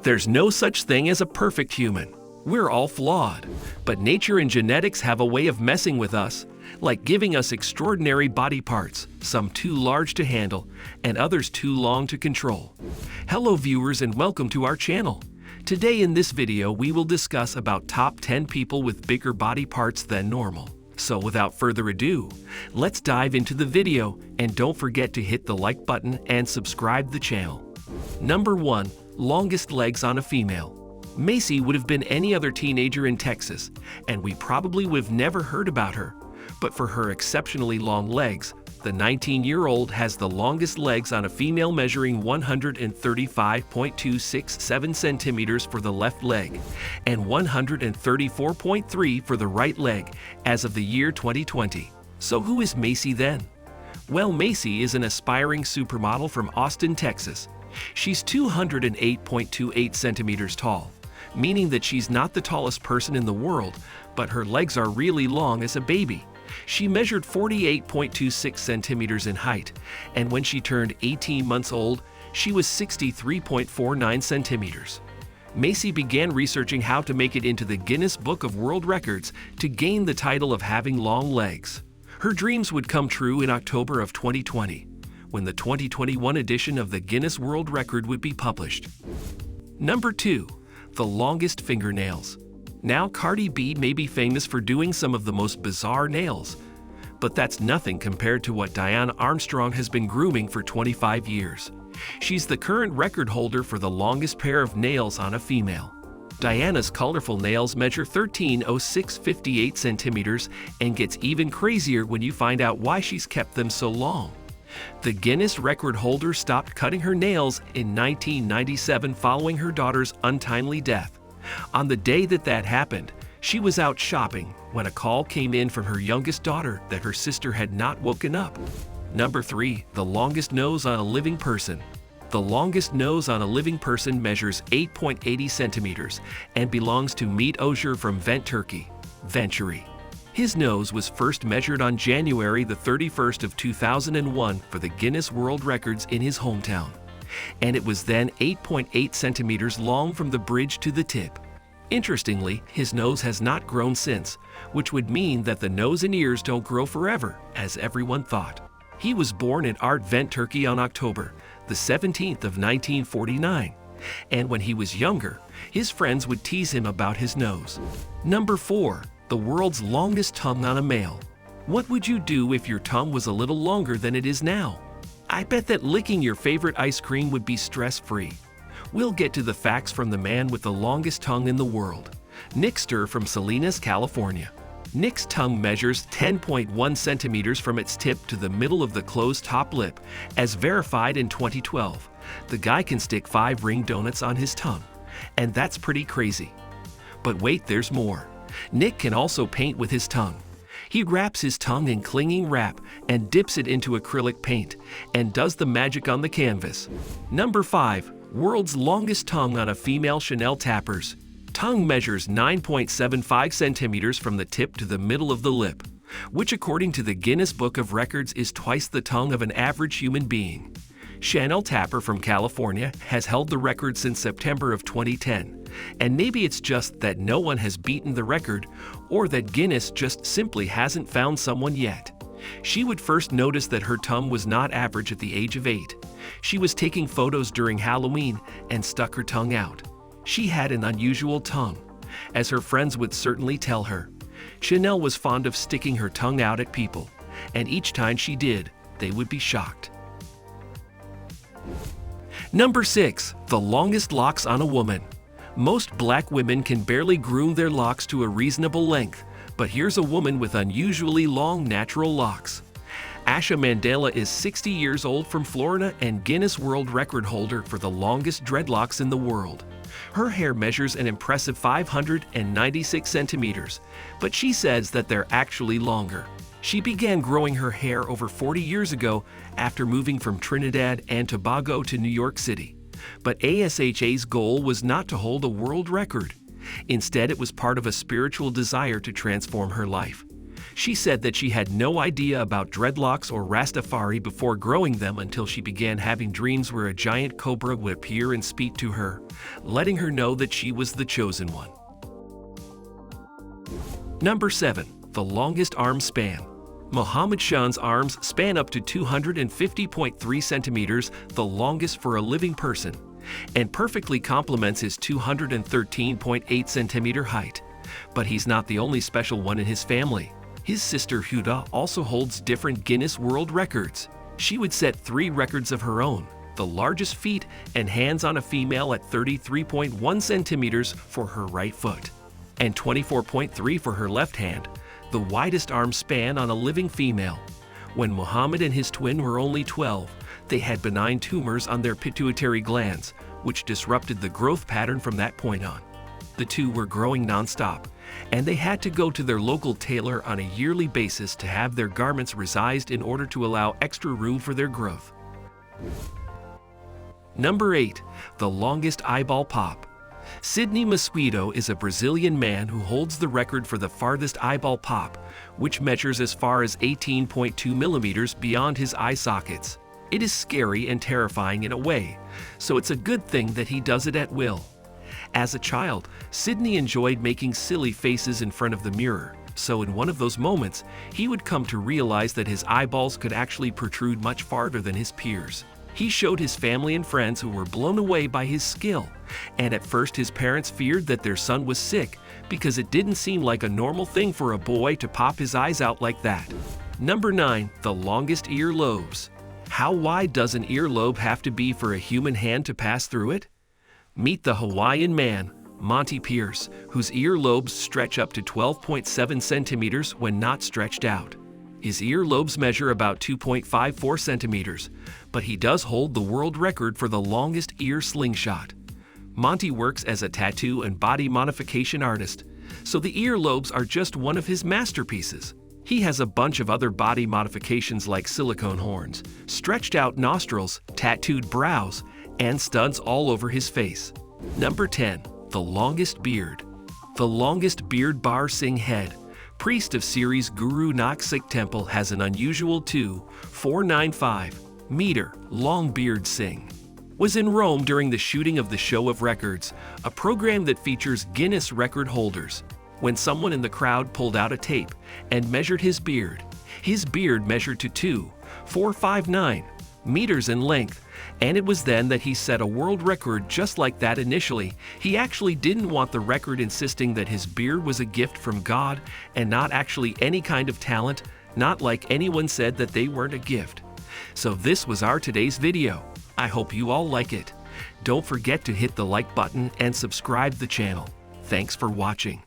There's no such thing as a perfect human. We're all flawed, but nature and genetics have a way of messing with us, like giving us extraordinary body parts, some too large to handle, and others too long to control. Hello viewers and welcome to our channel. Today in this video we will discuss about top 10 people with bigger body parts than normal. So without further ado, let's dive into the video and don't forget to hit the like button and subscribe the channel. Number 1. Longest legs on a female. Macy would have been any other teenager in Texas, and we probably would have never heard about her. But for her exceptionally long legs, the 19-year-old has the longest legs on a female, measuring 135.267 centimeters for the left leg and 134.3 for the right leg as of the year 2020. So who is Macy then? Well, Macy is an aspiring supermodel from Austin, Texas. She's 208.28 centimeters tall, meaning that she's not the tallest person in the world, but her legs are really long as a baby. She measured 48.26 centimeters in height, and when she turned 18 months old, she was 63.49 centimeters. Macy began researching how to make it into the Guinness Book of World Records to gain the title of having long legs. Her dreams would come true in October of 2020, when the 2021 edition of the Guinness World Record would be published. Number 2. The longest fingernails. Now, Cardi B may be famous for doing some of the most bizarre nails, but that's nothing compared to what Diana Armstrong has been grooming for 25 years. She's the current record holder for the longest pair of nails on a female. Diana's colorful nails measure 13.0658 centimeters and gets even crazier when you find out why she's kept them so long. The Guinness record holder stopped cutting her nails in 1997 following her daughter's untimely death. On the day that happened, she was out shopping when a call came in from her youngest daughter that her sister had not woken up. Number 3. The longest nose on a living person. The longest nose on a living person measures 8.80 centimeters and belongs to Meet Ozier from Venturi. His nose was first measured on January the 31st of 2001 for the Guinness World Records in his hometown, and it was then 8.8 centimeters long from the bridge to the tip. Interestingly, his nose has not grown since, which would mean that the nose and ears don't grow forever, as everyone thought. He was born in Venturi on October the 17th of 1949, and when he was younger, his friends would tease him about his nose. Number 4. The world's longest tongue on a male. What would you do if your tongue was a little longer than it is now? I bet that licking your favorite ice cream would be stress-free. We'll get to the facts from the man with the longest tongue in the world, Nick Sturr from Salinas, California. Nick's tongue measures 10.1 centimeters from its tip to the middle of the closed top lip, as verified in 2012. The guy can stick 5 ring donuts on his tongue, and that's pretty crazy. But wait, there's more. Nick can also paint with his tongue. He wraps his tongue in clinging wrap and dips it into acrylic paint and does the magic on the canvas. Number 5. World's longest tongue on a female. Chanel Tappers. Tongue measures 9.75 centimeters from the tip to the middle of the lip, which according to the Guinness Book of Records is twice the tongue of an average human being. Chanel Tapper from California has held the record since September of 2010, and maybe it's just that no one has beaten the record, or that Guinness just simply hasn't found someone yet. She would first notice that her tongue was not average at the age of 8. She was taking photos during Halloween and stuck her tongue out. She had an unusual tongue, as her friends would certainly tell her. Chanel was fond of sticking her tongue out at people, and each time she did, they would be shocked. Number 6. The longest locks on a woman. Most black women can barely groom their locks to a reasonable length, but here's a woman with unusually long natural locks. Asha Mandela is 60 years old from Florida and Guinness World Record holder for the longest dreadlocks in the world. Her hair measures an impressive 596 centimeters, but she says that they're actually longer. She began growing her hair over 40 years ago after moving from Trinidad and Tobago to New York City. But ASHA's goal was not to hold a world record. Instead, it was part of a spiritual desire to transform her life. She said that she had no idea about dreadlocks or Rastafari before growing them until she began having dreams where a giant cobra would appear and speak to her, letting her know that she was the chosen one. Number 7. The longest arm span. Muhammad Shan's arms span up to 250.3 centimeters, the longest for a living person, and perfectly complements his 213.8 centimeter height. But he's not the only special one in his family. His sister Huda also holds different Guinness World Records. She would set 3 records of her own: the largest feet and hands on a female at 33.1 centimeters for her right foot, and 24.3 for her left hand, the widest arm span on a living female. When Muhammad and his twin were only 12, they had benign tumors on their pituitary glands, which disrupted the growth pattern from that point on. The two were growing non-stop, and they had to go to their local tailor on a yearly basis to have their garments resized in order to allow extra room for their growth. Number 8. The longest eyeball pop. Sidney Mosquito is a Brazilian man who holds the record for the farthest eyeball pop, which measures as far as 18.2 millimeters beyond his eye sockets. It is scary and terrifying in a way, so it's a good thing that he does it at will. As a child, Sidney enjoyed making silly faces in front of the mirror, so in one of those moments, he would come to realize that his eyeballs could actually protrude much farther than his peers. He showed his family and friends who were blown away by his skill, and at first his parents feared that their son was sick because it didn't seem like a normal thing for a boy to pop his eyes out like that. Number 9. The longest earlobes. How wide does an earlobe have to be for a human hand to pass through it? Meet the Hawaiian man, Monty Pierce, whose earlobes stretch up to 12.7 centimeters when not stretched out. His earlobes measure about 2.54 centimeters, but he does hold the world record for the longest ear slingshot. Monty works as a tattoo and body modification artist, so the earlobes are just one of his masterpieces. He has a bunch of other body modifications like silicone horns, stretched out nostrils, tattooed brows, and studs all over his face. Number 10. The longest beard. The longest beard Bar Singh head, priest of Siri's Guru Nanak Sikh temple, has an unusual 2.495 meter long beard. Singh was in Rome during the shooting of the Show of Records, a program that features Guinness record holders, when someone in the crowd pulled out a tape and measured his beard. His beard measured to 2.459 meters in length, and it was then that he set a world record just like that. Initially, he actually didn't want the record, insisting that his beard was a gift from God and not actually any kind of talent, not like anyone said that they weren't a gift. So this was our today's video. I hope you all like it. Don't forget to hit the like button and subscribe the channel. Thanks for watching.